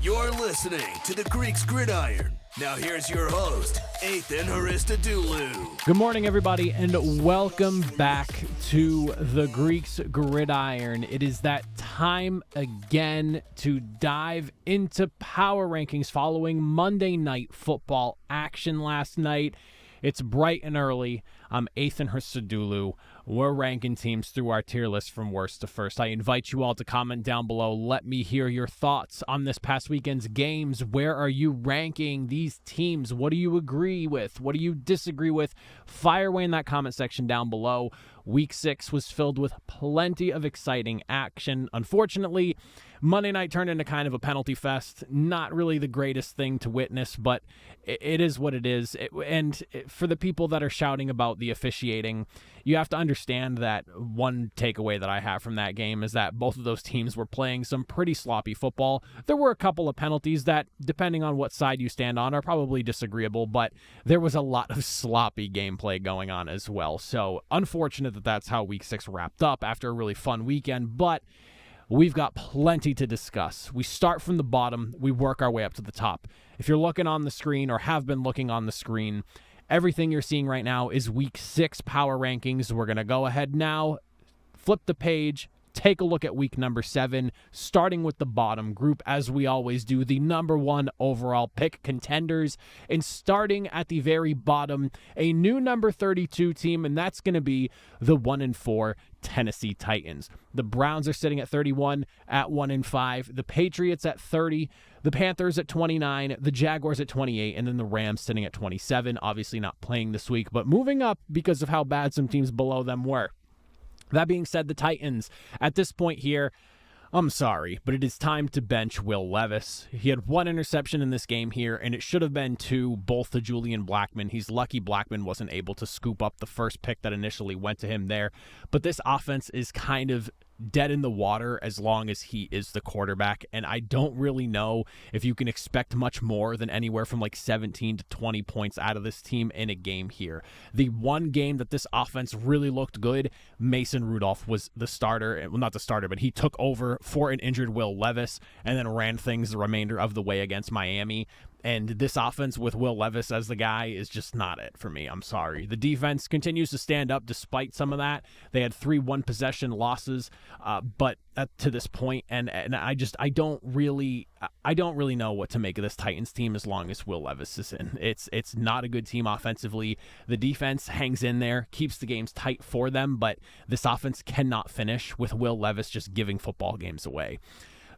You're listening to the Greeks Gridiron. Now here's your host, Ethan Haristadoulou. Good morning, everybody, and welcome back to the Greeks Gridiron. It is that time again to dive into power rankings following Monday Night Football action last night. It's bright and early. I'm Ethan Haristadoulou. We're ranking teams through our tier list from worst to first. I invite you all to comment down below. Let me hear your thoughts on this past weekend's games. Where are you ranking these teams? What do you agree with? What do you disagree with? Fire away in that comment section down below. Week 6 was filled with plenty of exciting action. Unfortunately, Monday night turned into kind of a penalty fest. Not really the greatest thing to witness, but it is what it is. And for the people that are shouting about the officiating, you have to understand that one takeaway that I have from that game is that both of those teams were playing some pretty sloppy football. There were a couple of penalties that, depending on what side you stand on, are probably disagreeable, but there was a lot of sloppy gameplay going on as well. So unfortunate that that's how Week 6 wrapped up after a really fun weekend, but we've got plenty to discuss. We start from the bottom, we work our way up to the top. If you're looking on the screen or have been looking on the screen, everything you're seeing right now is Week 6 power rankings. We're going to go ahead now, flip the page, take a look at week number 7, starting with the bottom group, as we always do, the number 1 overall pick Contenders, and starting at the very bottom, a new number 32 team, and that's going to be the 1-4 Tennessee Titans. The Browns are sitting at 31 at 1-5, the Patriots at 30, the Panthers at 29, the Jaguars at 28, and then the Rams sitting at 27, obviously not playing this week, but moving up because of how bad some teams below them were. That being said, the Titans, at this point here, I'm sorry, but it is time to bench Will Levis. He had 1 interception in this game here, and it should have been 2, both to Julian Blackmon. He's lucky Blackmon wasn't able to scoop up the first pick that initially went to him there. But this offense is kind of dead in the water as long as he is the quarterback, and I don't really know if you can expect much more than anywhere from like 17 to 20 points out of this team in a game here. The one game that this offense really looked good, Mason Rudolph was the starter. Well, not the starter, but he took over for an injured Will Levis and then ran things the remainder of the way against Miami. And this offense with Will Levis as the guy is just not it for me. I'm sorry. The defense continues to stand up despite some of that. They had 3 one-possession losses, but to this point, and I don't really know what to make of this Titans team as long as Will Levis is in. It's not a good team offensively. The defense hangs in there, keeps the games tight for them, but this offense cannot finish with Will Levis just giving football games away.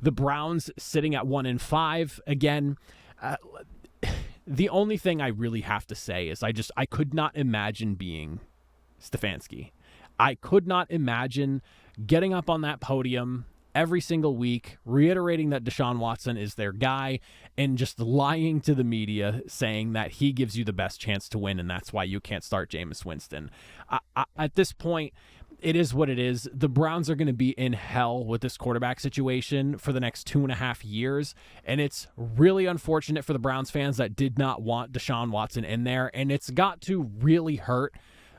The Browns sitting at 1-5 again. The only thing I really have to say is I could not imagine being Stefanski. I could not imagine getting up on that podium every single week, reiterating that Deshaun Watson is their guy, and just lying to the media saying that he gives you the best chance to win, and that's why you can't start Jameis Winston. At this point, it is what it is. The Browns are going to be in hell with this quarterback situation for the next 2.5 years, and it's really unfortunate for the Browns fans that did not want Deshaun Watson in there, and it's got to really hurt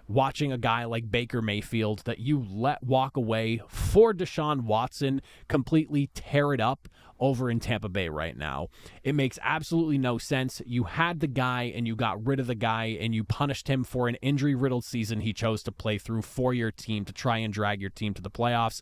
watching a guy like Baker Mayfield that you let walk away for Deshaun Watson completely tear it up over in Tampa Bay right now. It makes absolutely no sense. You had the guy and you got rid of the guy and you punished him for an injury-riddled season he chose to play through for your team to try and drag your team to the playoffs.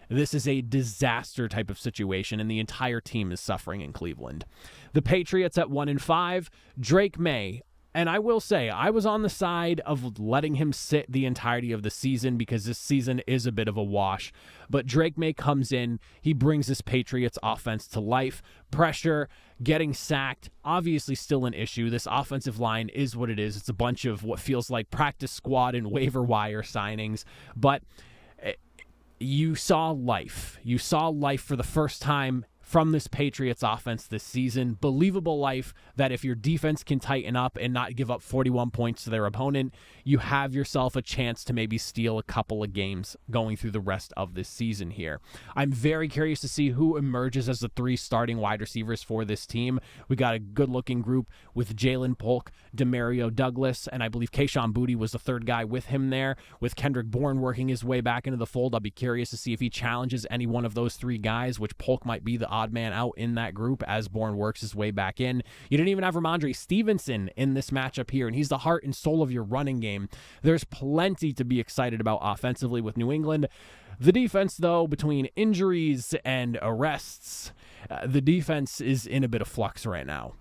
This is a disaster type of situation, and the entire team is suffering in Cleveland. The Patriots at 1-5, Drake May. And I will say, I was on the side of letting him sit the entirety of the season because this season is a bit of a wash. But Drake May comes in, he brings this Patriots offense to life. Pressure, getting sacked, obviously still an issue. This offensive line is what it is. It's a bunch of what feels like practice squad and waiver wire signings. But you saw life. You saw life for the first time from this Patriots offense this season. Believable life that if your defense can tighten up and not give up 41 points to their opponent, you have yourself a chance to maybe steal a couple of games going through the rest of this season here. I'm very curious to see who emerges as the 3 starting wide receivers for this team. We got a good-looking group with Jalen Polk, Demario Douglas, and I believe Kayshon Boutte was the third guy with him there, with Kendrick Bourne working his way back into the fold. I'll be curious to see if he challenges any one of those 3 guys, which Polk might be the odd man out in that group as Bourne works his way back in. You didn't even have Ramondre Stevenson in this matchup here, and he's the heart and soul of your running game. There's plenty to be excited about offensively with New England. The defense, though, between injuries and arrests, the defense is in a bit of flux right now.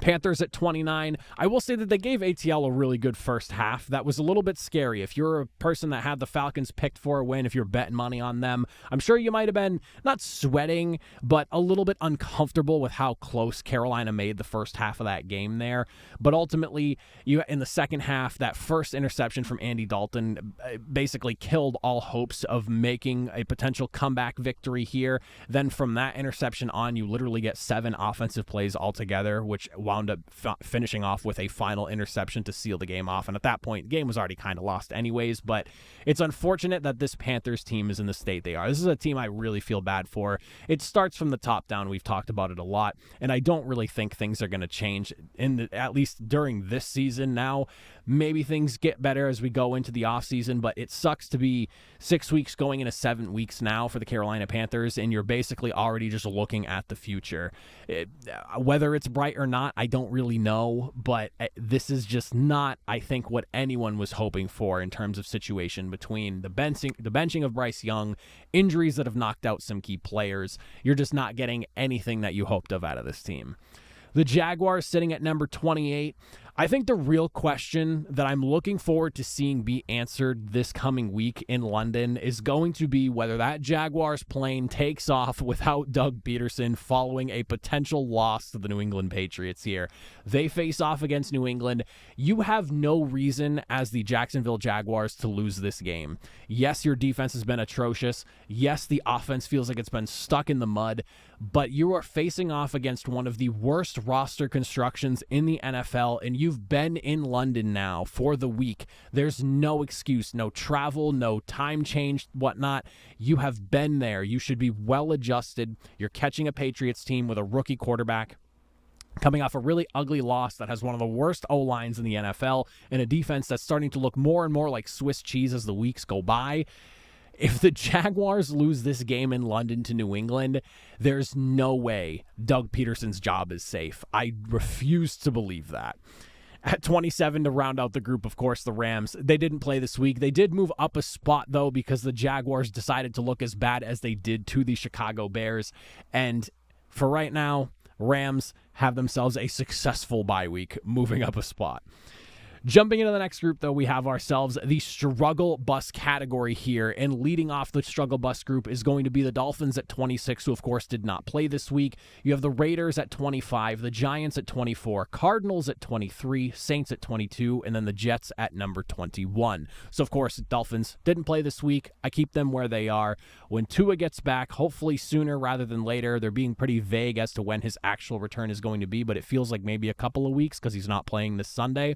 Panthers at 29. I will say that they gave ATL a really good first half. That was a little bit scary. If you're a person that had the Falcons picked for a win, if you're betting money on them, I'm sure you might have been not sweating, but a little bit uncomfortable with how close Carolina made the first half of that game there. But ultimately, you in the second half, that first interception from Andy Dalton basically killed all hopes of making a potential comeback victory here. Then from that interception on, you literally get 7 offensive plays altogether, which wound up finishing off with a final interception to seal the game off. And at that point, the game was already kind of lost anyways, but it's unfortunate that this Panthers team is in the state they are. This is a team I really feel bad for. It starts from the top down. We've talked about it a lot, and I don't really think things are going to change at least during this season now. Maybe things get better as we go into the offseason, but it sucks to be 6 weeks going into 7 weeks now for the Carolina Panthers, and you're basically already just looking at the future. Whether it's bright or not, I don't really know, but this is just not, I think, what anyone was hoping for in terms of situation between the benching of Bryce Young, injuries that have knocked out some key players. You're just not getting anything that you hoped of out of this team. The Jaguars sitting at number 28. I think the real question that I'm looking forward to seeing be answered this coming week in London is going to be whether that Jaguars plane takes off without Doug Peterson following a potential loss to the New England Patriots here. They face off against New England. You have no reason as the Jacksonville Jaguars to lose this game. Yes, your defense has been atrocious. Yes, the offense feels like it's been stuck in the mud, but you are facing off against one of the worst roster constructions in the NFL, and you've been in London now for the week. There's no excuse, no travel, no time change, whatnot. You have been there. You should be well adjusted. You're catching a Patriots team with a rookie quarterback coming off a really ugly loss that has one of the worst O-lines in the NFL and a defense that's starting to look more and more like Swiss cheese as the weeks go by. If the Jaguars lose this game in London to New England, there's no way Doug Peterson's job is safe. I refuse to believe that. At 27 to round out the group, of course, the Rams. They didn't play this week. They did move up a spot, though, because the Jaguars decided to look as bad as they did to the Chicago Bears. And for right now, Rams have themselves a successful bye week, moving up a spot. Jumping into the next group, though, we have ourselves the struggle bus category here, and leading off the struggle bus group is going to be the Dolphins at 26, who, of course, did not play this week. You have the Raiders at 25, the Giants at 24, Cardinals at 23, Saints at 22, and then the Jets at number 21. So, of course, Dolphins didn't play this week. I keep them where they are. When Tua gets back, hopefully sooner rather than later, they're being pretty vague as to when his actual return is going to be, but it feels like maybe a couple of weeks because he's not playing this Sunday.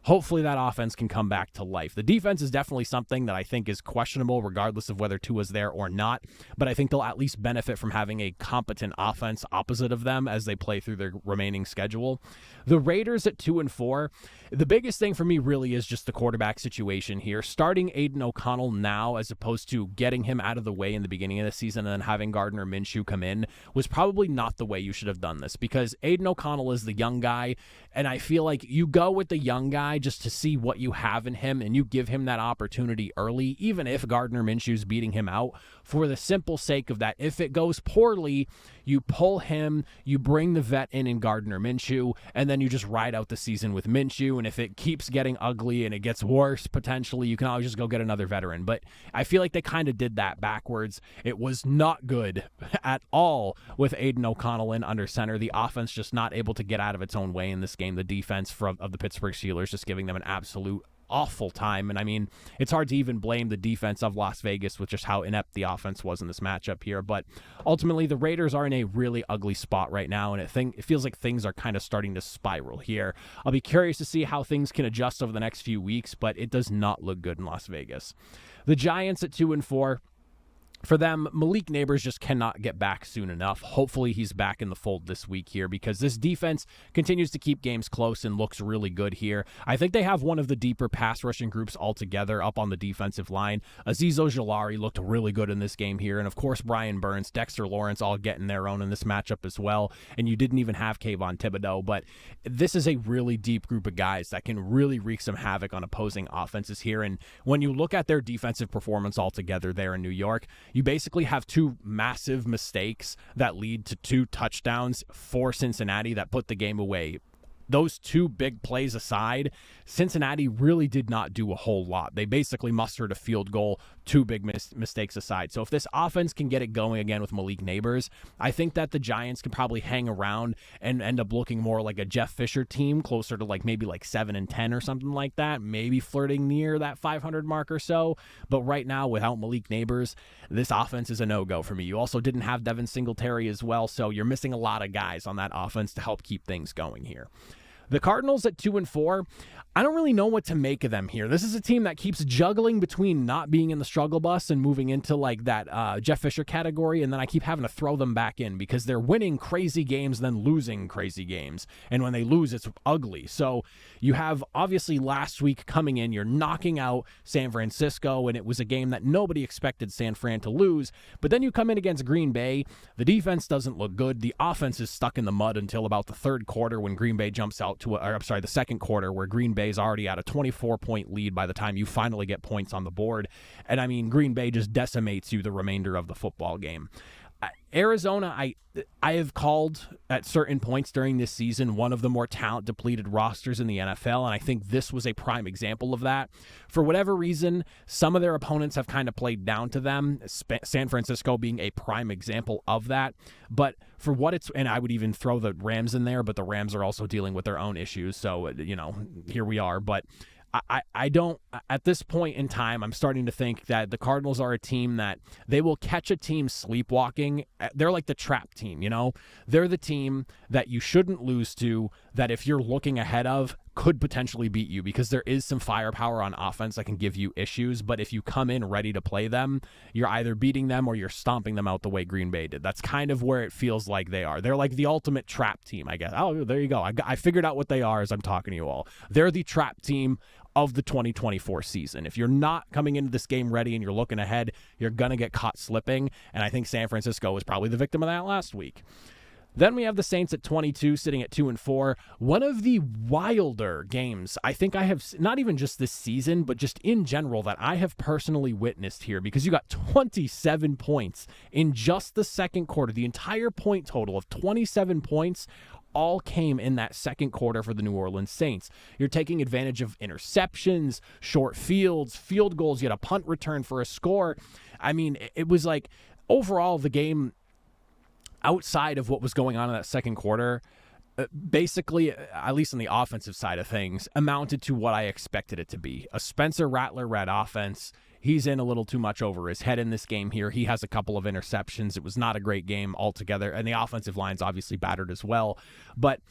Hopefully that offense can come back to life. The defense is definitely something that I think is questionable regardless of whether Tua's there or not, but I think they'll at least benefit from having a competent offense opposite of them as they play through their remaining schedule. The Raiders at 2-4, the biggest thing for me really is just the quarterback situation here. Starting Aiden O'Connell now as opposed to getting him out of the way in the beginning of the season and then having Gardner Minshew come in was probably not the way you should have done this, because Aiden O'Connell is the young guy, and I feel like you go with the young guy just to see what you have in him, and you give him that opportunity early, even if Gardner Minshew's beating him out, for the simple sake of that if it goes poorly, you pull him, you bring the vet in Gardner Minshew, and then you just ride out the season with Minshew, and if it keeps getting ugly and it gets worse, potentially, you can always just go get another veteran. But I feel like they kind of did that backwards. It was not good at all with Aiden O'Connell in under center. The offense just not able to get out of its own way in this game. The defense of the Pittsburgh Steelers just giving them an absolute awful time. And I mean, it's hard to even blame the defense of Las Vegas with just how inept the offense was in this matchup here. But ultimately, the Raiders are in a really ugly spot right now, and it feels like things are kind of starting to spiral here. I'll be curious to see how things can adjust over the next few weeks, but it does not look good in Las Vegas. The Giants at 2-4. For them, Malik Neighbors just cannot get back soon enough. Hopefully he's back in the fold this week here because this defense continues to keep games close and looks really good here. I think they have one of the deeper pass rushing groups altogether up on the defensive line. Azeez Ojulari looked really good in this game here. And of course, Brian Burns, Dexter Lawrence all getting their own in this matchup as well. And you didn't even have Kayvon Thibodeau, but this is a really deep group of guys that can really wreak some havoc on opposing offenses here. And when you look at their defensive performance altogether there in New York, you basically have two massive mistakes that lead to 2 touchdowns for Cincinnati that put the game away. Those 2 big plays aside, Cincinnati really did not do a whole lot. They basically mustered a field goal, 2 big mistakes aside. So if this offense can get it going again with Malik Neighbors, I think that the Giants can probably hang around and end up looking more like a Jeff Fisher team, closer to maybe 7-10 or something like that, maybe flirting near that 500 mark or so. But right now, without Malik Neighbors, this offense is a no-go for me. You also didn't have Devin Singletary as well, so you're missing a lot of guys on that offense to help keep things going here. The Cardinals at 2-4, I don't really know what to make of them here. This is a team that keeps juggling between not being in the struggle bus and moving into that Jeff Fisher category, and then I keep having to throw them back in because they're winning crazy games, then losing crazy games. And when they lose, it's ugly. So you have, obviously, last week coming in, you're knocking out San Francisco, and it was a game that nobody expected San Fran to lose. But then you come in against Green Bay. The defense doesn't look good. The offense is stuck in the mud until about the third quarter when Green Bay jumps out the second quarter where Green Bay's already at a 24-point lead by the time you finally get points on the board. And I mean, Green Bay just decimates you the remainder of the football game. Arizona, I have called at certain points during this season one of the more talent-depleted rosters in the NFL, and I think this was a prime example of that. For whatever reason, some of their opponents have kind of played down to them, San Francisco being a prime example of that. But for what it's, and I would even throw the Rams in there, but the Rams are also dealing with their own issues, so, here we are. But I don't, at this point in time, I'm starting to think that the Cardinals are a team that they will catch a team sleepwalking. They're like the trap team, They're the team that you shouldn't lose to, that if you're looking ahead of, could potentially beat you because there is some firepower on offense that can give you issues. But if you come in ready to play them, you're either beating them or you're stomping them out the way Green Bay did. That's kind of where it feels like they are. They're like the ultimate trap team, I guess. Oh, there you go. I figured out what they are as I'm talking to you all. They're the trap team of the 2024 season. If you're not coming into this game ready and you're looking ahead, you're going to get caught slipping. And I think San Francisco was probably the victim of that last week. Then we have the Saints at 22, sitting at 2-4. One of the wilder games I think I have, not even just this season, but just in general, that I have personally witnessed here, because you got 27 points in just the second quarter. The entire point total of 27 points all came in that second quarter for the New Orleans Saints. You're taking advantage of interceptions, short fields, field goals. You had a punt return for a score. I mean, it was like, overall, the game, outside of what was going on in that second quarter, basically, at least on the offensive side of things, amounted to what I expected it to be. A Spencer Rattler-led offense. He's in a little too much over his head in this game here. He has a couple of interceptions. It was not a great game altogether, and the offensive line's obviously battered as well. But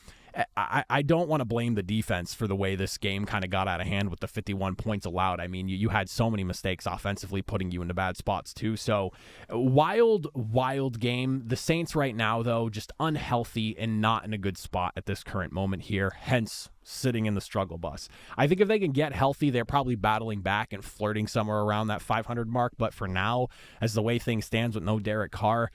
I don't want to blame the defense for the way this game kind of got out of hand with the 51 points allowed. I mean, you had so many mistakes offensively, putting you into bad spots too. So wild game. The Saints right now, though, just unhealthy and not in a good spot at this current moment here, hence sitting in the struggle bus. I think if they can get healthy, they're probably battling back and flirting somewhere around that 500 mark. But for now, as the way things stands with no Derek Carr,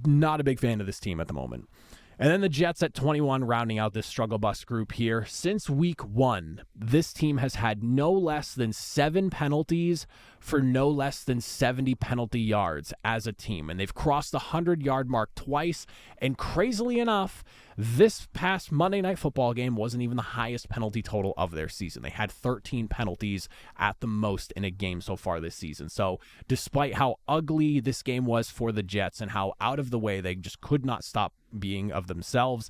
not a big fan of this team at the moment. And then the Jets at 21, rounding out this struggle bus group here. Since week 1, this team has had no less than 7 penalties for no less than 70 penalty yards as a team. And they've crossed the 100-yard mark twice. And crazily enough, this past Monday Night Football game wasn't even the highest penalty total of their season. They had 13 penalties at the most in a game so far this season. So despite how ugly this game was for the Jets and how out of the way they just could not stop being of themselves,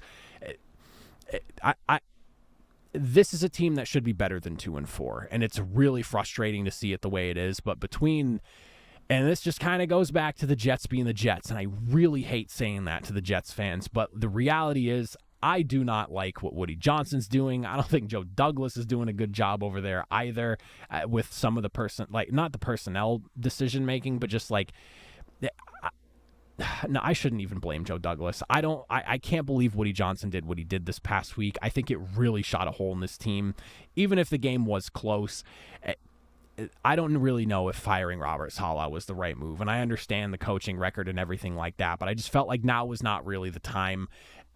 this is a team that should be better than 2-4, and it's really frustrating to see it the way it is. But and this just kind of goes back to the Jets being the Jets, and I really hate saying that to the Jets fans, but the reality is I do not like what Woody Johnson's doing. I don't think Joe Douglas is doing a good job over there either, with some of the not the personnel decision making, but just like no, I shouldn't even blame Joe Douglas. I can't believe Woody Johnson did what he did this past week. I think it really shot a hole in this team. Even if the game was close, I don't really know if firing Robert Saleh was the right move. And I understand the coaching record and everything like that, but I just felt like now was not really the time.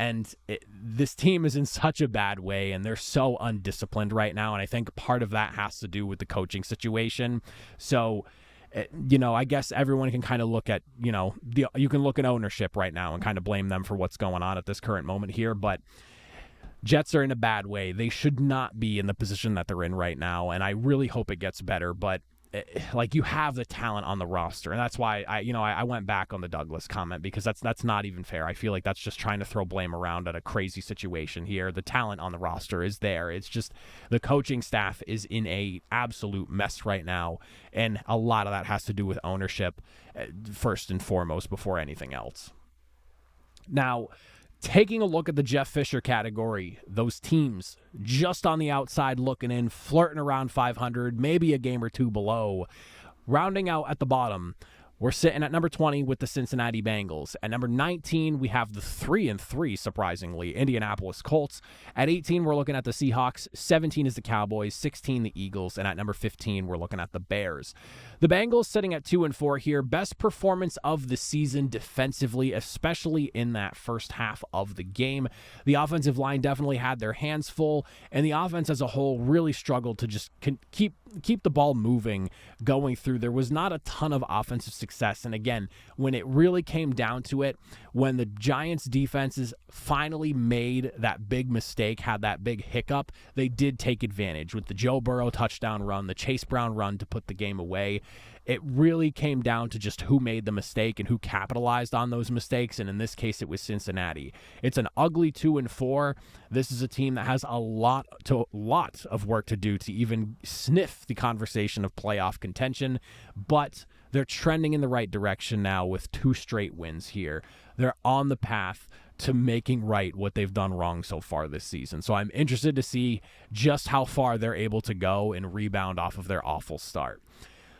And this team is in such a bad way, and they're so undisciplined right now. And I think part of that has to do with the coaching situation. So, I guess everyone can kind of look at, you can look at ownership right now and kind of blame them for what's going on at this current moment here. But Jets are in a bad way. They should not be in the position that they're in right now, and I really hope it gets better. But you have the talent on the roster, and that's why I went back on the Douglas comment, because that's not even fair. I feel like that's just trying to throw blame around at a crazy situation here. The talent on the roster is there. It's just the coaching staff is in a absolute mess right now, and a lot of that has to do with ownership first and foremost before anything else. Now, taking a look at the Jeff Fisher category, those teams just on the outside looking in, flirting around 500, maybe a game or two below. Rounding out at the bottom, we're sitting at number 20 with the Cincinnati Bengals. At number 19, we have the 3-3, surprisingly, Indianapolis Colts. At 18, we're looking at the Seahawks. 17 is the Cowboys. 16, the Eagles. And at number 15, we're looking at the Bears. The Bengals sitting at 2-4 here. Best performance of the season defensively, especially in that first half of the game. The offensive line definitely had their hands full, and the offense as a whole really struggled to just keep the ball moving going through. There was not a ton of offensive success. And again, when it really came down to it, when the Giants defenses finally made that big mistake, had that big hiccup, they did take advantage with the Joe Burrow touchdown run, the Chase Brown run to put the game away. It really came down to just who made the mistake and who capitalized on those mistakes, and in this case, it was Cincinnati. It's an ugly 2-4. This is a team that has a lot of work to do to even sniff the conversation of playoff contention, but they're trending in the right direction now with 2 straight wins here. They're on the path to making right what they've done wrong so far this season. So I'm interested to see just how far they're able to go and rebound off of their awful start.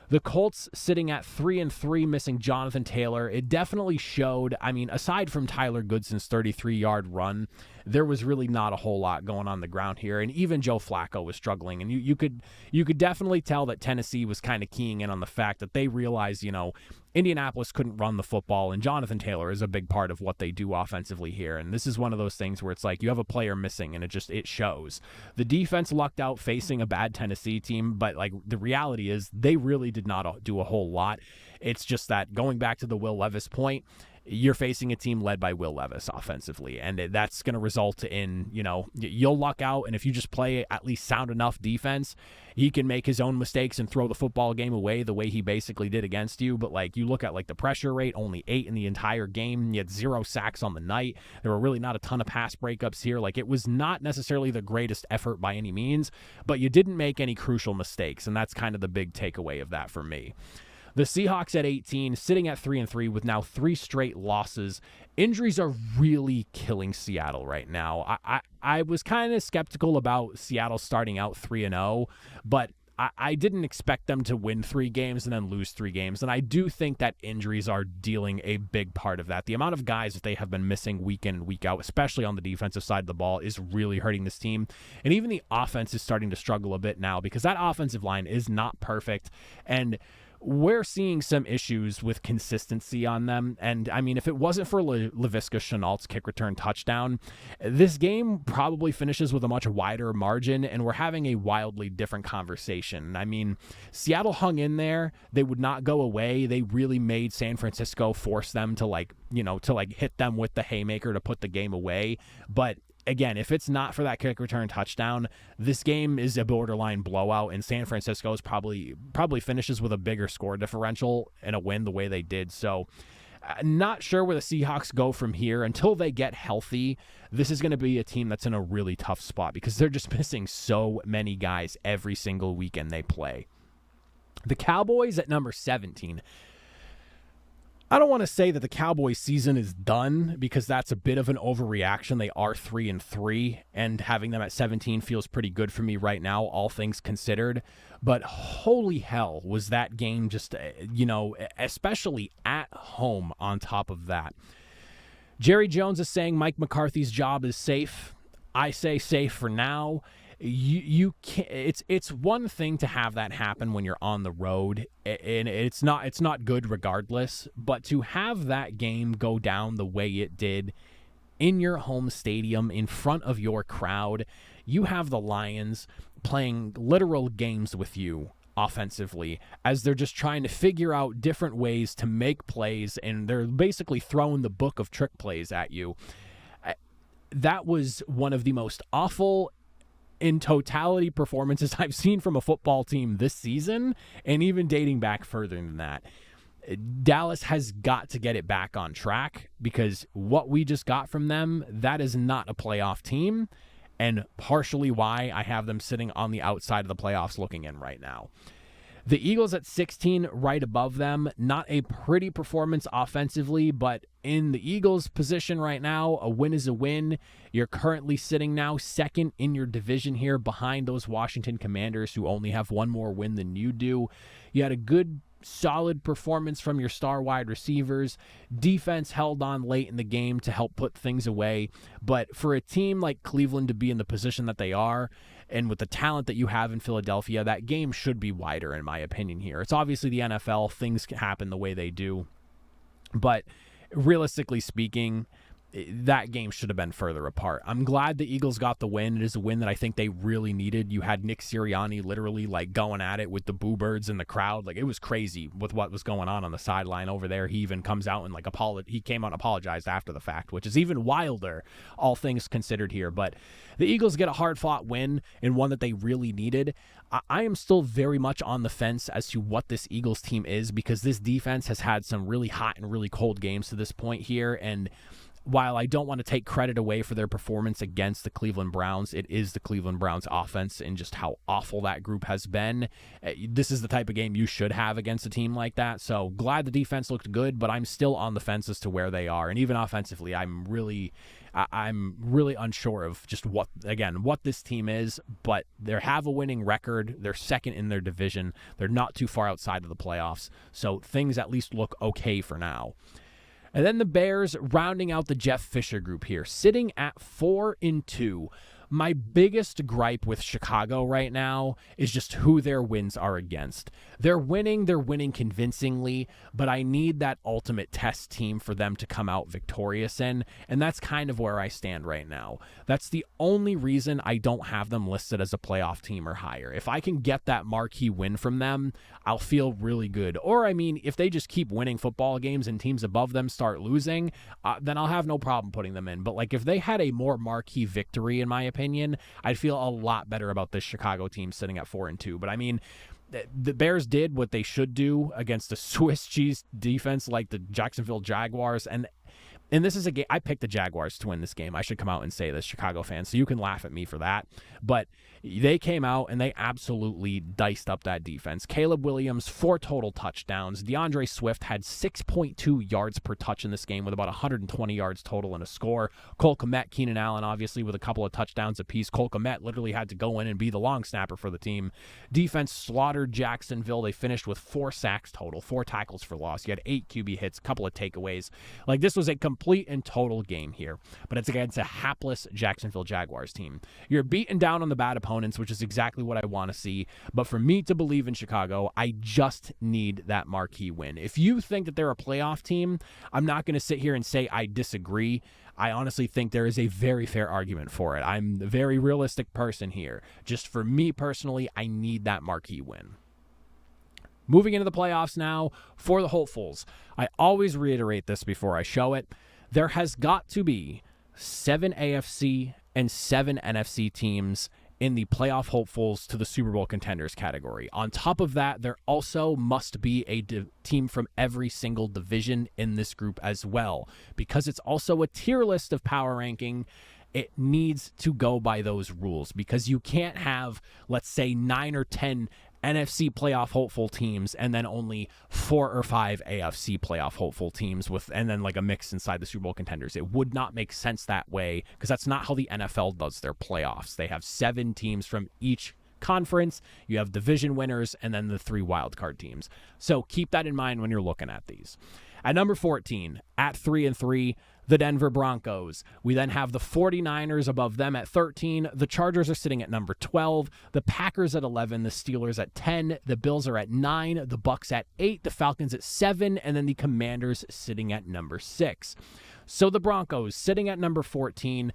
The Colts sitting at 3-3, missing Jonathan Taylor. It definitely showed. I mean, aside from Tyler Goodson's 33-yard run, there was really not a whole lot going on the ground here. And even Joe Flacco was struggling. And you could definitely tell that Tennessee was kind of keying in on the fact that they realized, Indianapolis couldn't run the football, and Jonathan Taylor is a big part of what they do offensively here. And this is one of those things where it's like you have a player missing, and it shows. The defense lucked out facing a bad Tennessee team, but the reality is they really did not do a whole lot. It's just that going back to the Will Levis point, you're facing a team led by Will Levis offensively, and that's going to result in, you'll luck out, and if you just play at least sound enough defense, he can make his own mistakes and throw the football game away the way he basically did against you. But you look at the pressure rate, only 8 in the entire game, you had 0 sacks on the night. There were really not a ton of pass breakups here. It was not necessarily the greatest effort by any means, but you didn't make any crucial mistakes, and that's kind of the big takeaway of that for me. The Seahawks at 18, sitting at 3-3 with now 3 straight losses. Injuries are really killing Seattle right now. I was kind of skeptical about Seattle starting out 3-0, but I didn't expect them to win 3 games and then lose 3 games. And I do think that injuries are dealing a big part of that. The amount of guys that they have been missing week in and week out, especially on the defensive side of the ball, is really hurting this team. And even the offense is starting to struggle a bit now because that offensive line is not perfect. And we're seeing some issues with consistency on them. And I mean, if it wasn't for Laviska Shenault's kick return touchdown, this game probably finishes with a much wider margin, and we're having a wildly different conversation. I mean, Seattle hung in there. They would not go away. They really made San Francisco force them to hit them with the haymaker to put the game away. But again, if it's not for that kick return touchdown, this game is a borderline blowout, and San Francisco's probably finishes with a bigger score differential and a win the way they did. So not sure where the Seahawks go from here. Until they get healthy, this is going to be a team that's in a really tough spot because they're just missing so many guys every single weekend they play. The Cowboys at number 17. I don't want to say that the Cowboys season is done because that's a bit of an overreaction. They are 3-3, and having them at 17 feels pretty good for me right now, all things considered. But holy hell, was that game just, especially at home on top of that. Jerry Jones is saying Mike McCarthy's job is safe. I say safe for now. You can't, it's one thing to have that happen when you're on the road, and it's not good regardless, but to have that game go down the way it did in your home stadium in front of your crowd, you have the Lions playing literal games with you offensively as they're just trying to figure out different ways to make plays, and they're basically throwing the book of trick plays at you. That was one of the most awful in totality performances I've seen from a football team this season, and even dating back further than that. Dallas has got to get it back on track, because what we just got from them, that is not a playoff team, and partially why I have them sitting on the outside of the playoffs looking in right now. The Eagles at 16, right above them. Not a pretty performance offensively, but in the Eagles' position right now, a win is a win. You're currently sitting now second in your division here behind those Washington Commanders, who only have one more win than you do. You had a good, solid performance from your star wide receivers. Defense held on late in the game to help put things away. But for a team like Cleveland to be in the position that they are, and with the talent that you have in Philadelphia, that game should be wider, in my opinion here. It's obviously the NFL. Things happen the way they do. But realistically speaking, that game should have been further apart. I'm glad the Eagles got the win. It is a win that I think they really needed. You had Nick Sirianni literally going at it with the Boo Birds in the crowd. It was crazy with what was going on the sideline over there. He even comes out and he came out and apologized after the fact, which is even wilder, all things considered here. But the Eagles get a hard-fought win, and one that they really needed. I am still very much on the fence as to what this Eagles team is, because this defense has had some really hot and really cold games to this point here, and while I don't want to take credit away for their performance against the Cleveland Browns, it is the Cleveland Browns offense and just how awful that group has been. This is the type of game you should have against a team like that. So glad the defense looked good, but I'm still on the fence as to where they are. And even offensively, I'm really unsure of just what this team is, but they have a winning record. They're second in their division. They're not too far outside of the playoffs. So things at least look okay for now. And then the Bears rounding out the Jeff Fisher group here, sitting at 4-2. My biggest gripe with Chicago right now is just who their wins are against. They're winning convincingly, but I need that ultimate test team for them to come out victorious in, and that's kind of where I stand right now. That's the only reason I don't have them listed as a playoff team or higher. If I can get that marquee win from them, I'll feel really good. Or, if they just keep winning football games and teams above them start losing, then I'll have no problem putting them in. But if they had a more marquee victory, in my opinion, I'd feel a lot better about this Chicago team sitting at 4-2. But the Bears did what they should do against a Swiss cheese defense like the Jacksonville Jaguars, and this is a game I picked the Jaguars to win this game. I should come out and say this, Chicago fans, so you can laugh at me for that. But they came out and they absolutely diced up that defense. Caleb Williams, 4 total touchdowns. DeAndre Swift had 6.2 yards per touch in this game with about 120 yards total and a score. Cole Kmet, Keenan Allen, obviously, with a couple of touchdowns apiece. Cole Kmet literally had to go in and be the long snapper for the team. Defense slaughtered Jacksonville. They finished with 4 sacks total, 4 tackles for loss. You had 8 QB hits, a couple of takeaways. This was a complete and total game here, but it's against a hapless Jacksonville Jaguars team. You're beaten down on the bad opponents, which is exactly what I want to see, but for me to believe in Chicago, I just need that marquee win. If you think that they're a playoff team, I'm not going to sit here and say I disagree. I honestly think there is a very fair argument for it. I'm the very realistic person here. Just for me personally, I need that marquee win. Moving into the playoffs now for the hopefuls. I always reiterate this before I show it. There has got to be 7 AFC and 7 NFC teams in the playoff hopefuls to the Super Bowl contenders category. On top of that, there also must be a team from every single division in this group as well. Because it's also a tier list of power ranking, it needs to go by those rules, because you can't have, let's say, 9 or 10 NFC playoff hopeful teams and then only 4 or 5 AFC playoff hopeful teams and then like a mix inside the Super Bowl contenders. It would not make sense that way because that's not how the NFL does their playoffs. They have 7 teams from each conference. You have division winners and then the 3 wildcard teams. So keep that in mind when you're looking at these. At number 14, at 3-3, the Denver Broncos. We then have the 49ers above them at 13. The Chargers are sitting at number 12. The Packers at 11. The Steelers at 10. The Bills are at 9. The Bucks at 8. The Falcons at 7. And then the Commanders sitting at number 6. So the Broncos sitting at number 14,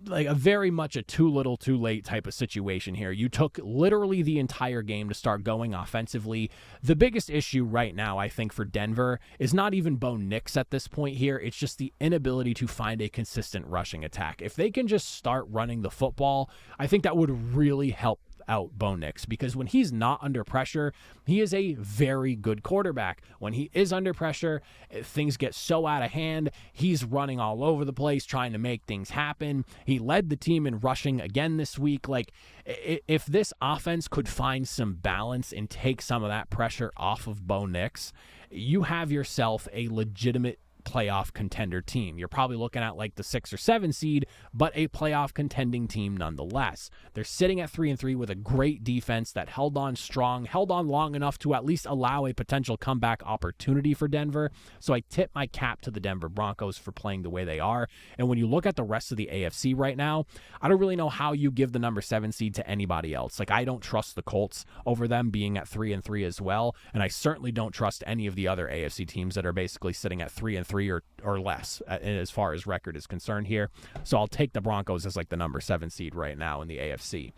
like a very much a too little too late type of situation here. You took literally the entire game to start going offensively. The biggest issue right now, I think, for Denver is not even Bo Nix at this point here. It's just the inability to find a consistent rushing attack. If they can just start running the football, I think that would really help out Bo Nix, because when he's not under pressure, he is a very good quarterback. When he is under pressure, things get so out of hand. He's running all over the place trying to make things happen. He led the team in rushing again this week. Like, if this offense could find some balance and take some of that pressure off of Bo Nix, you have yourself a legitimate playoff contender team. You're probably looking at like the 6 or 7 seed, but a playoff contending team nonetheless. They're sitting at 3-3 with a great defense that held on strong, held on long enough to at least allow a potential comeback opportunity for Denver. So I tip my cap to the Denver Broncos for playing the way they are. And when you look at the rest of the AFC right now, I don't really know how you give the number 7 seed to anybody else. Like, I don't trust the Colts over them being at 3-3 as well. And I certainly don't trust any of the other AFC teams that are basically sitting at 3-3 or less as far as record is concerned here. So I'll take the Broncos as like the number 7 seed right now in the AFC.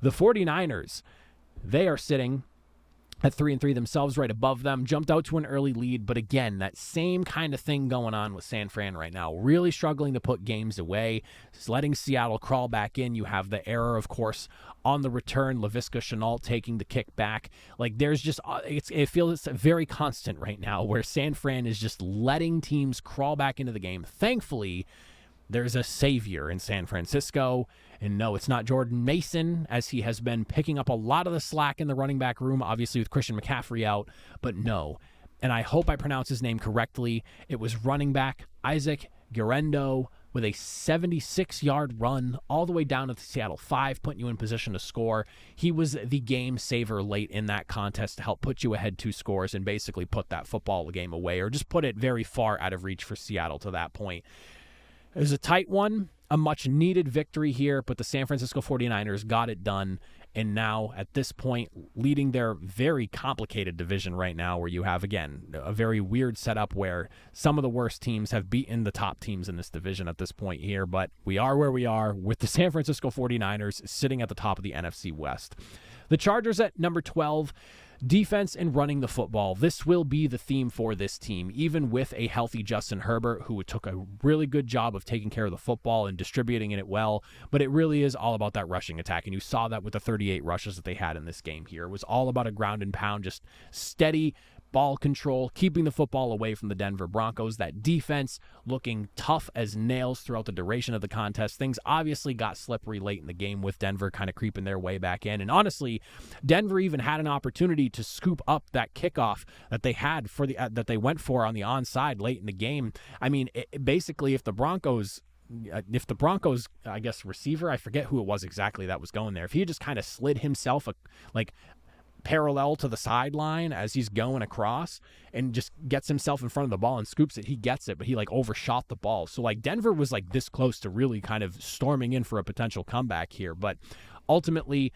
The 49ers, they are sitting at 3-3 themselves, right above them, jumped out to an early lead. But again, that same kind of thing going on with San Fran right now, really struggling to put games away, just letting Seattle crawl back in. You have the error, of course, on the return, Laviska Shenault taking the kick back. Like, there's just, it feels very constant right now where San Fran is just letting teams crawl back into the game. Thankfully, there's a savior in San Francisco. And no, it's not Jordan Mason, as he has been picking up a lot of the slack in the running back room, obviously with Christian McCaffrey out. But no, and I hope I pronounce his name correctly, it was running back Isaac Guerendo with a 76-yard run all the way down to the Seattle 5, putting you in position to score. He was the game saver late in that contest to help put you ahead 2 scores and basically put that football game away, or just put it very far out of reach for Seattle to that point. It was a tight one, a much-needed victory here, but the San Francisco 49ers got it done, and now, at this point, leading their very complicated division right now, where you have, again, a very weird setup where some of the worst teams have beaten the top teams in this division at this point here, but we are where we are with the San Francisco 49ers sitting at the top of the NFC West. The Chargers at number 12. Defense and running the football. This will be the theme for this team, even with a healthy Justin Herbert, who took a really good job of taking care of the football and distributing it well. But it really is all about that rushing attack. And you saw that with the 38 rushes that they had in this game here. It was all about a ground and pound, just steady ball control, keeping the football away from the Denver Broncos. That defense looking tough as nails throughout the duration of the contest. Things obviously got slippery late in the game with Denver kind of creeping their way back in. And honestly, Denver even had an opportunity to scoop up that kickoff that they had for the that they went for on the onside late in the game. I mean, basically, if the Broncos, I guess, receiver, I forget who it was exactly that was going there, if he just kind of slid himself parallel to the sideline as he's going across and just gets himself in front of the ball and scoops it, he gets it, but he overshot the ball. So Denver was this close to really kind of storming in for a potential comeback here. But ultimately,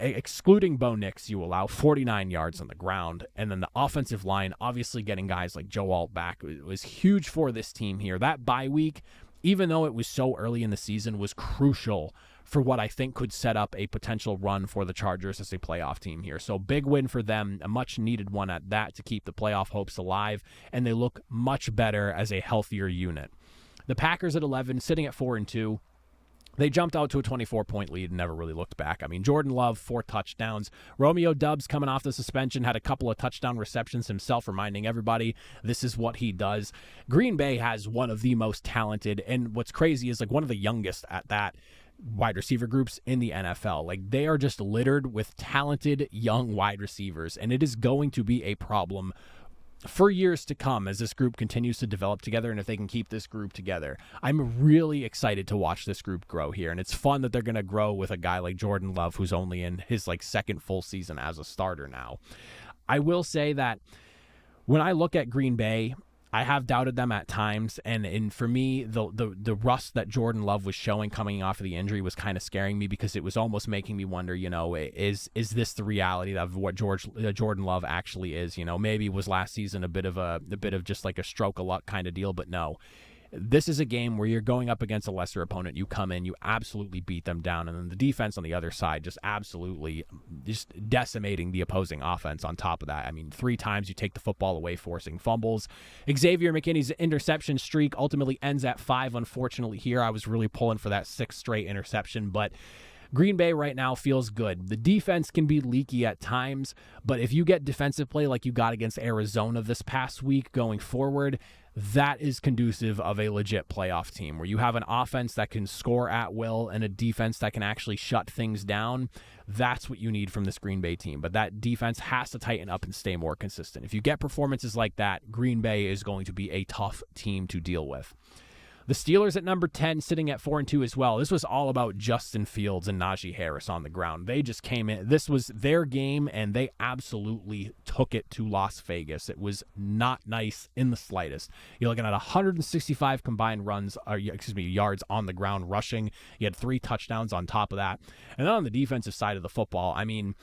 excluding Bo Nix, you allow 49 yards on the ground. And then the offensive line, obviously getting guys like Joe Alt back was huge for this team here. That bye week, even though it was so early in the season, was crucial for what I think could set up a potential run for the Chargers as a playoff team here. So big win for them, a much needed one at that to keep the playoff hopes alive, and they look much better as a healthier unit. The Packers at 11, sitting at 4-2. They jumped out to a 24-point lead and never really looked back. I mean, Jordan Love, 4 touchdowns. Romeo Doubs, coming off the suspension, had a couple of touchdown receptions himself, reminding everybody this is what he does. Green Bay has one of the most talented, and what's crazy is one of the youngest at that, wide receiver groups in the NFL. Like, they are just littered with talented young wide receivers, and it is going to be a problem for years to come as this group continues to develop together, and if they can keep this group together. I'm really excited to watch this group grow here, and it's fun that they're going to grow with a guy like Jordan Love, who's only in his second full season as a starter now. I will say that when I look at Green Bay, I have doubted them at times, and for me, the rust that Jordan Love was showing coming off of the injury was kind of scaring me, because it was almost making me wonder, is this the reality of what Jordan Love actually is? Maybe was last season a bit of just like a stroke of luck kind of deal, but no. This is a game where you're going up against a lesser opponent. You come in, you absolutely beat them down, and then the defense on the other side just absolutely just decimating the opposing offense on top of that. I mean, 3 times you take the football away, forcing fumbles. Xavier McKinney's interception streak ultimately ends at 5, unfortunately here. I was really pulling for that 6th straight interception, but Green Bay right now feels good. The defense can be leaky at times, but if you get defensive play like you got against Arizona this past week going forward, that is conducive of a legit playoff team where you have an offense that can score at will and a defense that can actually shut things down. That's what you need from this Green Bay team. But that defense has to tighten up and stay more consistent. If you get performances like that, Green Bay is going to be a tough team to deal with. The Steelers at number 10, sitting at 4-2 as well. This was all about Justin Fields and Najee Harris on the ground. They just came in. This was their game, and they absolutely took it to Las Vegas. It was not nice in the slightest. You're looking at 165 combined yards on the ground rushing. You had 3 touchdowns on top of that. And then on the defensive side of the football, I mean,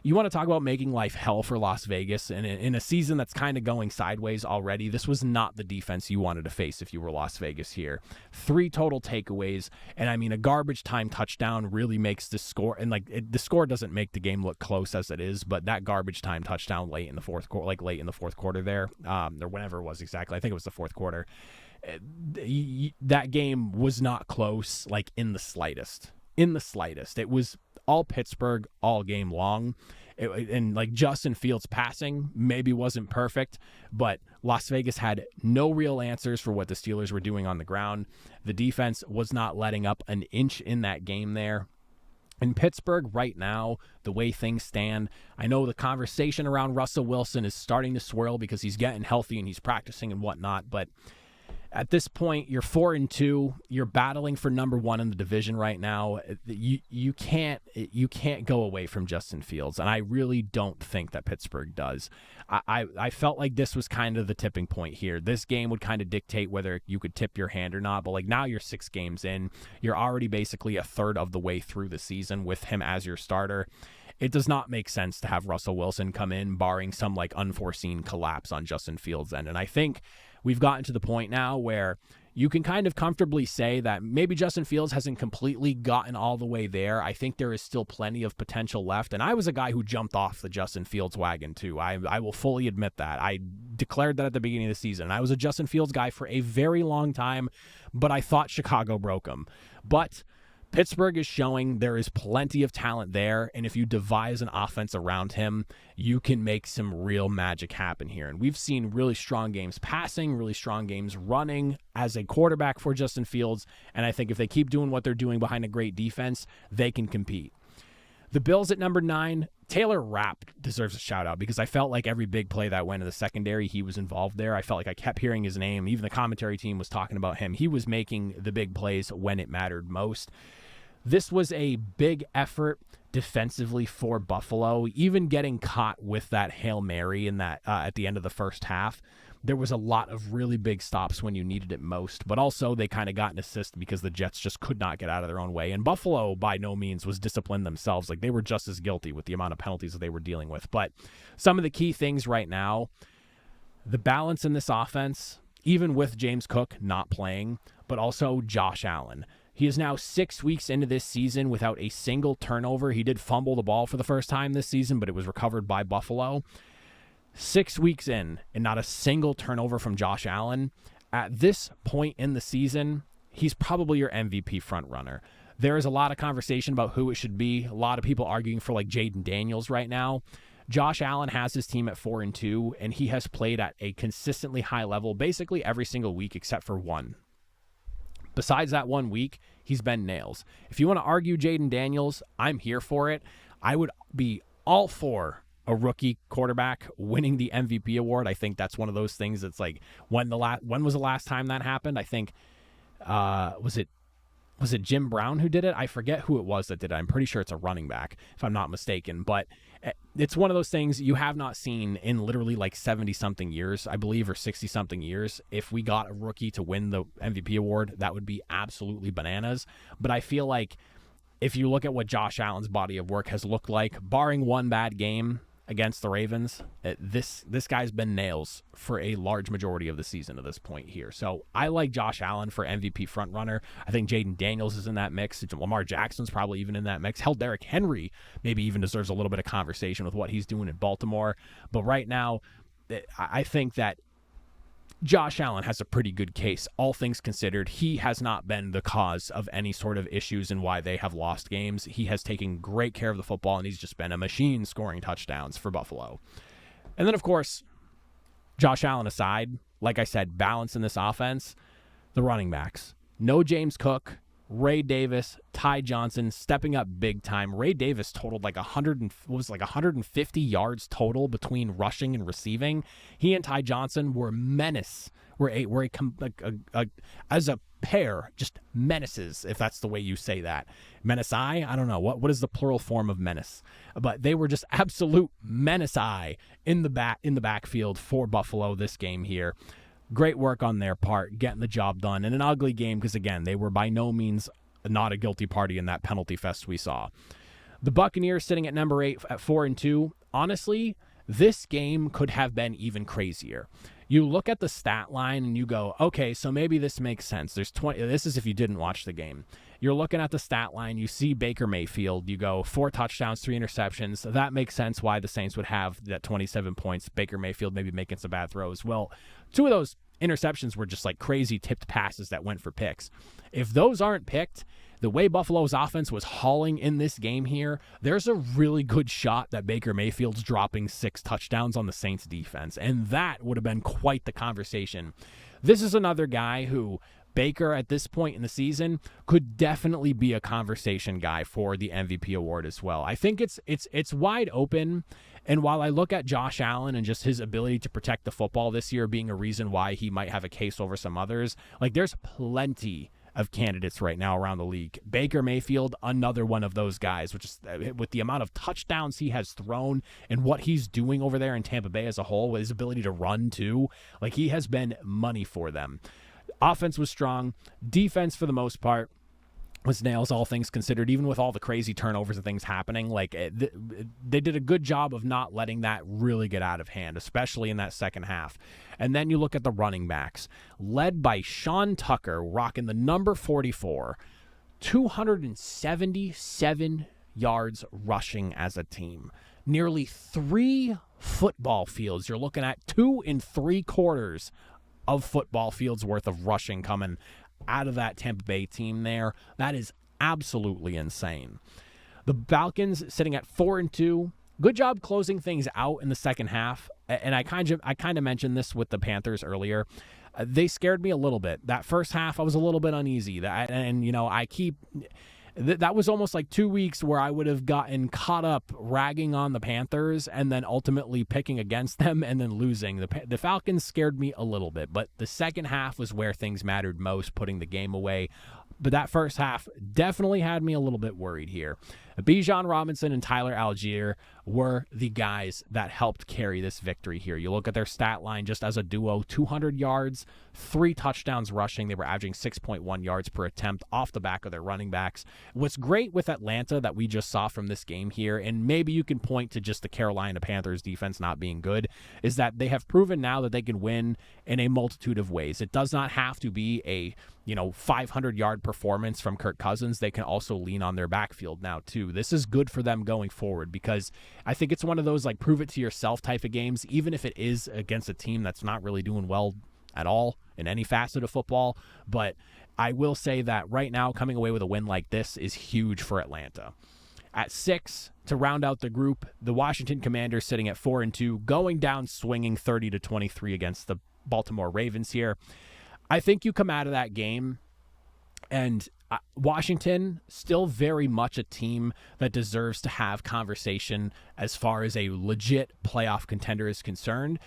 you want to talk about making life hell for Las Vegas, and in a season that's kind of going sideways already, this was not the defense you wanted to face if you were Las Vegas here. 3 total takeaways, and I mean, a garbage time touchdown really makes the score, and the score doesn't make the game look close as it is, but that garbage time touchdown late in the fourth quarter there, or whenever it was exactly, I think it was the fourth quarter, that game was not close, in the slightest. It was all Pittsburgh all game long. And Justin Fields' passing maybe wasn't perfect, but Las Vegas had no real answers for what the Steelers were doing on the ground. The defense was not letting up an inch in that game there. In Pittsburgh right now, the way things stand, I know the conversation around Russell Wilson is starting to swirl because he's getting healthy and he's practicing and whatnot, but at this point, you're 4-2. You're battling for number 1 in the division right now. You can't go away from Justin Fields, and I really don't think that Pittsburgh does. I felt like this was kind of the tipping point here. This game would kind of dictate whether you could tip your hand or not. But now you're 6 games in. You're already basically a third of the way through the season with him as your starter. It does not make sense to have Russell Wilson come in, barring some unforeseen collapse on Justin Fields' end. And I think we've gotten to the point now where you can kind of comfortably say that maybe Justin Fields hasn't completely gotten all the way there. I think there is still plenty of potential left. And I was a guy who jumped off the Justin Fields wagon too. I will fully admit that. I declared that at the beginning of the season. I was a Justin Fields guy for a very long time, but I thought Chicago broke him. But Pittsburgh is showing there is plenty of talent there, and if you devise an offense around him, you can make some real magic happen here. And we've seen really strong games passing, really strong games running as a quarterback for Justin Fields, and I think if they keep doing what they're doing behind a great defense, they can compete. The Bills at number 9, Taylor Rapp deserves a shout-out because I felt like every big play that went in the secondary, he was involved there. I felt like I kept hearing his name. Even the commentary team was talking about him. He was making the big plays when it mattered most. This was a big effort defensively for Buffalo, even getting caught with that Hail Mary in that at the end of the first half. There was a lot of really big stops when you needed it most, but also they kind of got an assist because the Jets just could not get out of their own way. And Buffalo by no means was disciplined themselves. They were just as guilty with the amount of penalties that they were dealing with. But some of the key things right now, the balance in this offense, even with James Cook not playing, but also Josh Allen. He is now 6 weeks into this season without a single turnover. He did fumble the ball for the first time this season, but it was recovered by Buffalo. 6 weeks in and not a single turnover from Josh Allen. At this point in the season, he's probably your MVP frontrunner. There is a lot of conversation about who it should be. A lot of people arguing for Jaden Daniels right now. Josh Allen has his team at 4-2, and he has played at a consistently high level basically every single week except for one. Besides that 1 week, he's been nails. If you want to argue Jaden Daniels, I'm here for it. I would be all for a rookie quarterback winning the MVP award. I think that's one of those things that's like, when was the last time that happened? I think, was it Jim Brown who did it? I forget who it was that did it. I'm pretty sure it's a running back, if I'm not mistaken. But it's one of those things you have not seen in literally like 70-something years, I believe, or 60-something years. If we got a rookie to win the MVP award, that would be absolutely bananas. But I feel like if you look at what Josh Allen's body of work has looked like, barring one bad game against the Ravens, this guy's been nails for a large majority of the season to this point here. So I like Josh Allen for MVP frontrunner. I think Jaden Daniels is in that mix. Lamar Jackson's probably even in that mix. Hell, Derrick Henry maybe even deserves a little bit of conversation with what he's doing in Baltimore. But right now, I think that Josh Allen has a pretty good case. All things considered, he has not been the cause of any sort of issues in why they have lost games. He has taken great care of the football, and he's just been a machine scoring touchdowns for Buffalo. And then, of course, Josh Allen aside, like I said, balance in this offense, the running backs. No James Cook, Ray Davis, Ty Johnson stepping up big time. Ray Davis totaled like 150 yards total between rushing and receiving. He and Ty Johnson were as a pair, just menaces, if that's the way you say that. Menace-I? I don't know. What is the plural form of menace? But they were just absolute menace-I in the backfield for Buffalo this game here. Great work on their part, getting the job done in an ugly game because, again, they were by no means not a guilty party in that penalty fest we saw. The Buccaneers sitting at number 8 at 4-2. Honestly, this game could have been even crazier. You look at the stat line and you go, okay, so maybe this makes sense. There's 20. This is if you didn't watch the game. You're looking at the stat line. You see Baker Mayfield. You go 4 touchdowns, 3 interceptions. That makes sense why the Saints would have that 27 points. Baker Mayfield maybe making some bad throws. Well, 2 of those interceptions were just like crazy tipped passes that went for picks. If those aren't picked, the way Buffalo's offense was hauling in this game here, there's a really good shot that Baker Mayfield's dropping 6 touchdowns on the Saints defense, and that would have been quite the conversation. This is another guy who Baker at this point in the season could definitely be a conversation guy for the MVP award as well. I think it's wide open. And while I look at Josh Allen and just his ability to protect the football this year being a reason why he might have a case over some others, like there's plenty of candidates right now around the league. Baker Mayfield, another one of those guys, which is with the amount of touchdowns he has thrown and what he's doing over there in Tampa Bay as a whole, with his ability to run too, like he has been money for them. Offense was strong. Defense, for the most part, was nails, all things considered, even with all the crazy turnovers and things happening. Like they did a good job of not letting that really get out of hand, especially in that second half. And then you look at the running backs, led by Sean Tucker, rocking the number 44, 277 yards rushing as a team. Nearly 3 football fields. You're looking at 2 3/4 of football fields worth of rushing coming out of that Tampa Bay team there. That is absolutely insane. The Falcons sitting at 4-2. Good job closing things out in the second half. And I kind of mentioned this with the Panthers earlier. They scared me a little bit. That first half, I was a little bit uneasy. That was almost like 2 weeks where I would have gotten caught up ragging on the Panthers and then ultimately picking against them and then losing. The Falcons scared me a little bit, but the second half was where things mattered most, putting the game away. But that first half definitely had me a little bit worried here. Bijan Robinson and Tyler Algier were the guys that helped carry this victory here. You look at their stat line just as a duo, 200 yards, 3 touchdowns rushing. They were averaging 6.1 yards per attempt off the back of their running backs. What's great with Atlanta that we just saw from this game here, and maybe you can point to just the Carolina Panthers defense not being good, is that they have proven now that they can win in a multitude of ways. It does not have to be a 500-yard performance from Kirk Cousins. They can also lean on their backfield now too. This is good for them going forward because I think it's one of those like prove it to yourself type of games, even if it is against a team that's not really doing well at all in any facet of football. But I will say that right now coming away with a win like this is huge for Atlanta. At 6 to round out the group, the Washington Commanders sitting at 4-2, going down swinging 30-23 against the Baltimore Ravens here. I think you come out of that game And Washington, still very much a team that deserves to have conversation as far as a legit playoff contender is concerned.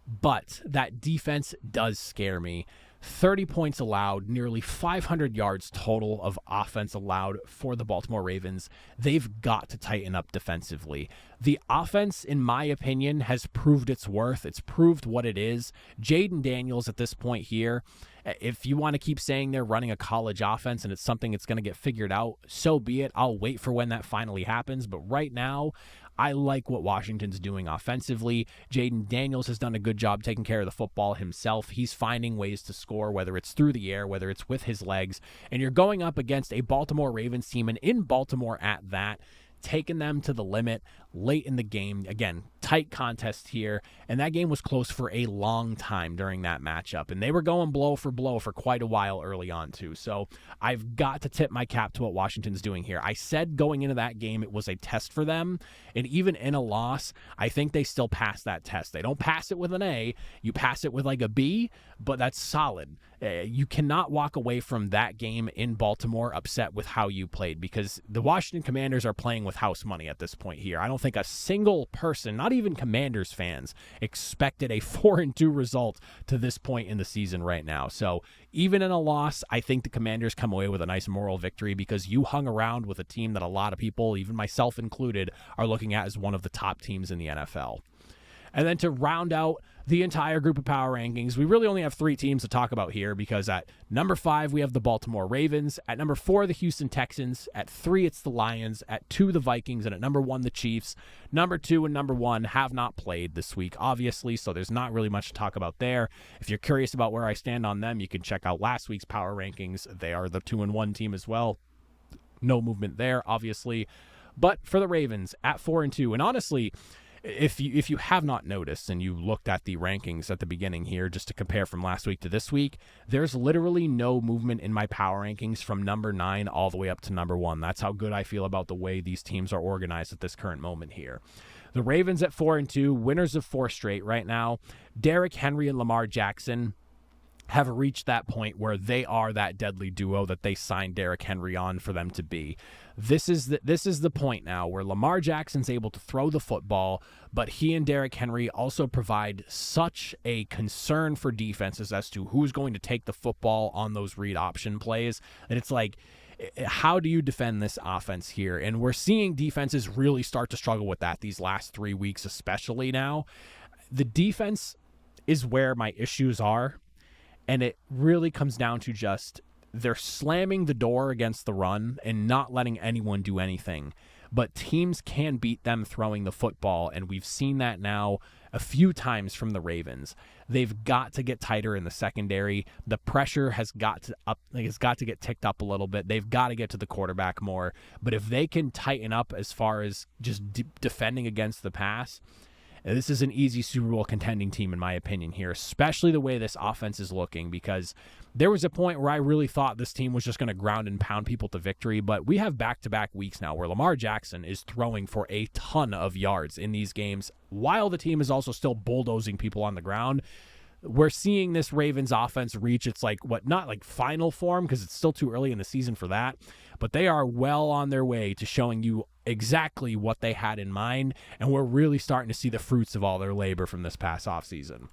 But that defense does scare me. 30 points allowed, nearly 500 yards total of offense allowed for the Baltimore Ravens. They've got to tighten up defensively. The offense, in my opinion, has proved its worth. It's proved what it is. Jaden Daniels at this point here, if you want to keep saying they're running a college offense and it's something that's going to get figured out, so be it. I'll wait for when that finally happens. But right now, I like what Washington's doing offensively. Jaden Daniels has done a good job taking care of the football himself. He's finding ways to score, whether it's through the air, whether it's with his legs. And you're going up against a Baltimore Ravens team, and in Baltimore at that, taking them to the limit late in the game. Again, tight contest here, and that game was close for a long time during that matchup, and they were going blow for quite a while early on too. So I've got to tip my cap to what Washington's doing here. I said going into that game it was a test for them, and even in a loss, I think they still pass that test. They don't pass it with an A, you pass it with like a B, but that's solid. You cannot walk away from that game in Baltimore upset with how you played, because the Washington Commanders are playing with house money at this point here. I don't think a single person, not even Commanders fans, expected a 4-2 result to this point in the season right now. So even in a loss, I think the Commanders come away with a nice moral victory, because you hung around with a team that a lot of people, even myself included, are looking at as one of the top teams in the NFL. And then to round out the entire group of power rankings, we really only have 3 teams to talk about here, because at number 5, we have the Baltimore Ravens. At number 4, the Houston Texans. At 3, it's the Lions. At 2, the Vikings. And at number 1, the Chiefs. Number 2 and number 1 have not played this week, obviously, so there's not really much to talk about there. If you're curious about where I stand on them, you can check out last week's power rankings. They are the 2-1 team as well. No movement there, obviously. But for the Ravens, at 4-2, and honestly, if you have not noticed and you looked at the rankings at the beginning here just to compare from last week to this week, there's literally no movement in my power rankings from number 9 all the way up to number 1. That's how good I feel about the way these teams are organized at this current moment here. The Ravens at 4-2, winners of 4 straight right now. Derrick Henry and Lamar Jackson have reached that point where they are that deadly duo that they signed Derrick Henry on for them to be. This is the point now where Lamar Jackson's able to throw the football, but he and Derrick Henry also provide such a concern for defenses as to who's going to take the football on those read option plays that it's like, how do you defend this offense here? And we're seeing defenses really start to struggle with that these last 3 weeks, especially now. The defense is where my issues are. And it really comes down to just they're slamming the door against the run and not letting anyone do anything. But teams can beat them throwing the football, and we've seen that now a few times from the Ravens. They've got to get tighter in the secondary. The pressure has got to get ticked up a little bit. They've got to get to the quarterback more. But if they can tighten up as far as just defending against the pass, this is an easy Super Bowl contending team, in my opinion here, especially the way this offense is looking, because there was a point where I really thought this team was just going to ground and pound people to victory, but we have back-to-back weeks now where Lamar Jackson is throwing for a ton of yards in these games, while the team is also still bulldozing people on the ground. We're seeing this Ravens offense reach its not like final form, because it's still too early in the season for that, but they are well on their way to showing you exactly what they had in mind, and we're really starting to see the fruits of all their labor from this past offseason.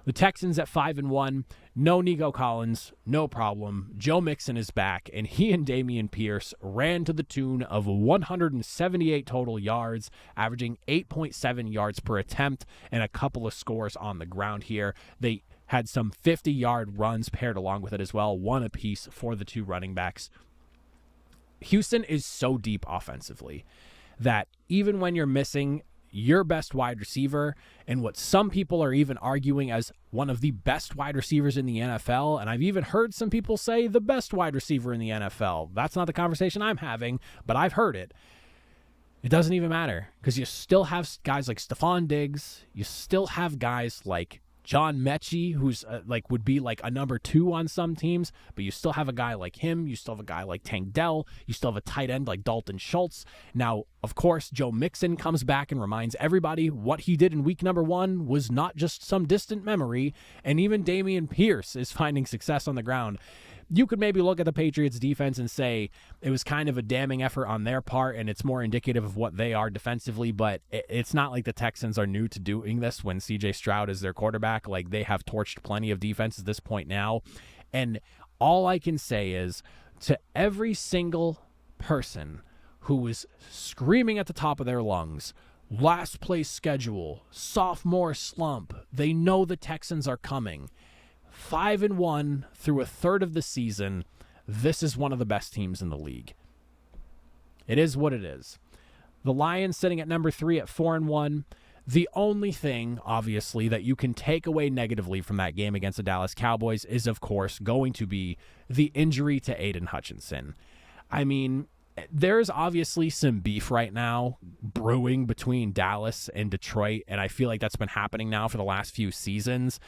The Texans at 5-1, no Nico Collins, no problem. Joe Mixon is back, and he and Dameon Pierce ran to the tune of 178 total yards, averaging 8.7 yards per attempt and a couple of scores on the ground here. They had some 50-yard runs paired along with it as well, one apiece for the 2 running backs. Houston is so deep offensively that even when you're missing your best wide receiver and what some people are even arguing as one of the best wide receivers in the NFL, and I've even heard some people say the best wide receiver in the NFL. That's not the conversation I'm having, but I've heard it. It doesn't even matter, because you still have guys like Stephon Diggs. You still have guys like John Mechie, who's would be like a number 2 on some teams, but you still have a guy like him. You still have a guy like Tank Dell. You still have a tight end like Dalton Schultz. Now, of course, Joe Mixon comes back and reminds everybody what he did in week number 1 was not just some distant memory, and even Dameon Pierce is finding success on the ground. you could maybe look at the Patriots defense and say it was kind of a damning effort on their part, and it's more indicative of what they are defensively, but it's not like the Texans are new to doing this when CJ Stroud is their quarterback. Like, they have torched plenty of defense at this point now. And all I can say is, to every single person who was screaming at the top of their lungs, last place schedule, sophomore slump, they know the Texans are coming. 5-1 through a third of the season, this is one of the best teams in the league. It is what it is. The Lions sitting at number 3 at 4-1. The only thing, obviously, that you can take away negatively from that game against the Dallas Cowboys is, of course, going to be the injury to Aiden Hutchinson. I mean, there's obviously some beef right now brewing between Dallas and Detroit, and I feel like that's been happening now for the last few seasons.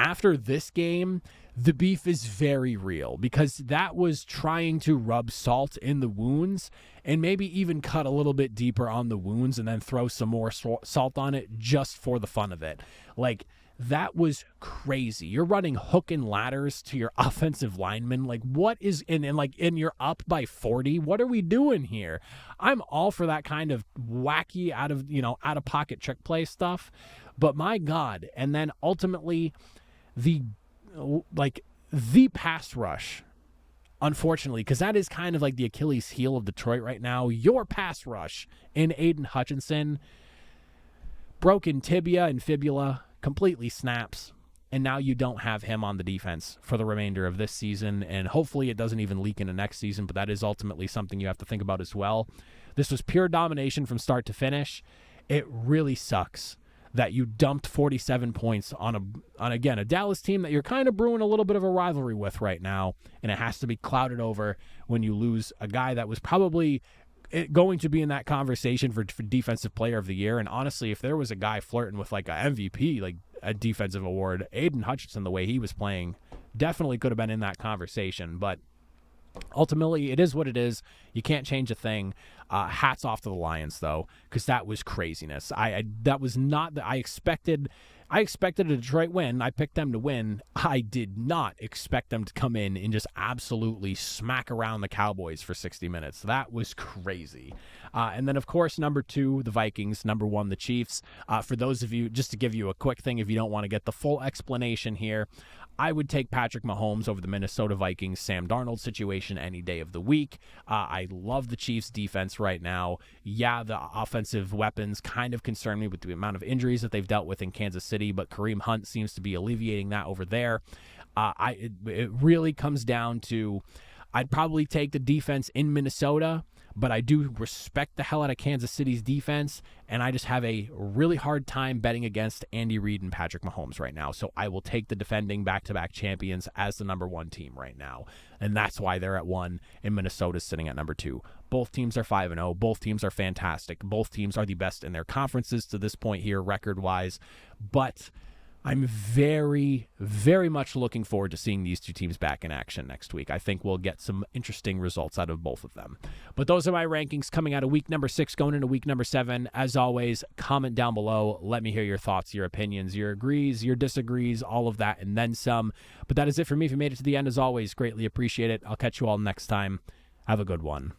After this game, the beef is very real because that was trying to rub salt in the wounds and maybe even cut a little bit deeper on the wounds and then throw some more salt on it just for the fun of it. Like, that was crazy. You're running hook and ladders to your offensive linemen. Like, what is and you're up by 40. What are we doing here? I'm all for that kind of wacky out of pocket trick play stuff. But my God. And then ultimately the pass rush, unfortunately, because that is kind of like the Achilles heel of Detroit right now. Your pass rush in Aiden Hutchinson, broken tibia and fibula, completely snaps, and now you don't have him on the defense for the remainder of this season, and hopefully it doesn't even leak into next season, but that is ultimately something you have to think about as well. This was pure domination from start to finish. It really sucks that you dumped 47 points on a Dallas team that you're kind of brewing a little bit of a rivalry with right now, and it has to be clouded over when you lose a guy that was probably going to be in that conversation for defensive player of the year. And honestly, if there was a guy flirting with like a MVP, like a defensive award, Aiden Hutchinson, the way he was playing, definitely could have been in that conversation. But ultimately, it is what it is. You can't change a thing. Hats off to the Lions, though, because that was craziness. That was not that I expected. I expected a Detroit win. I picked them to win. I did not expect them to come in and just absolutely smack around the Cowboys for 60 minutes. That was crazy. And then, of course, number 2, the Vikings. Number 1, the Chiefs. For those of you, just to give you a quick thing, if you don't want to get the full explanation here, I would take Patrick Mahomes over the Minnesota Vikings Sam Darnold situation any day of the week. I love the Chiefs defense right now. Yeah, the offensive weapons kind of concern me with the amount of injuries that they've dealt with in Kansas City, but Kareem Hunt seems to be alleviating that over there. It really comes down to, I'd probably take the defense in Minnesota, but I do respect the hell out of Kansas City's defense, and I just have a really hard time betting against Andy Reid and Patrick Mahomes right now. So I will take the defending back-to-back champions as the number 1 team right now, and that's why they're at 1 and Minnesota's sitting at number 2. Both teams are 5-0. Both teams are fantastic. Both teams are the best in their conferences to this point here, record-wise, but I'm very, very much looking forward to seeing these two teams back in action next week. I think we'll get some interesting results out of both of them. But those are my rankings coming out of week number 6, going into week number 7. As always, comment down below. Let me hear your thoughts, your opinions, your agrees, your disagrees, all of that, and then some. But that is it for me. If you made it to the end, as always, greatly appreciate it. I'll catch you all next time. Have a good one.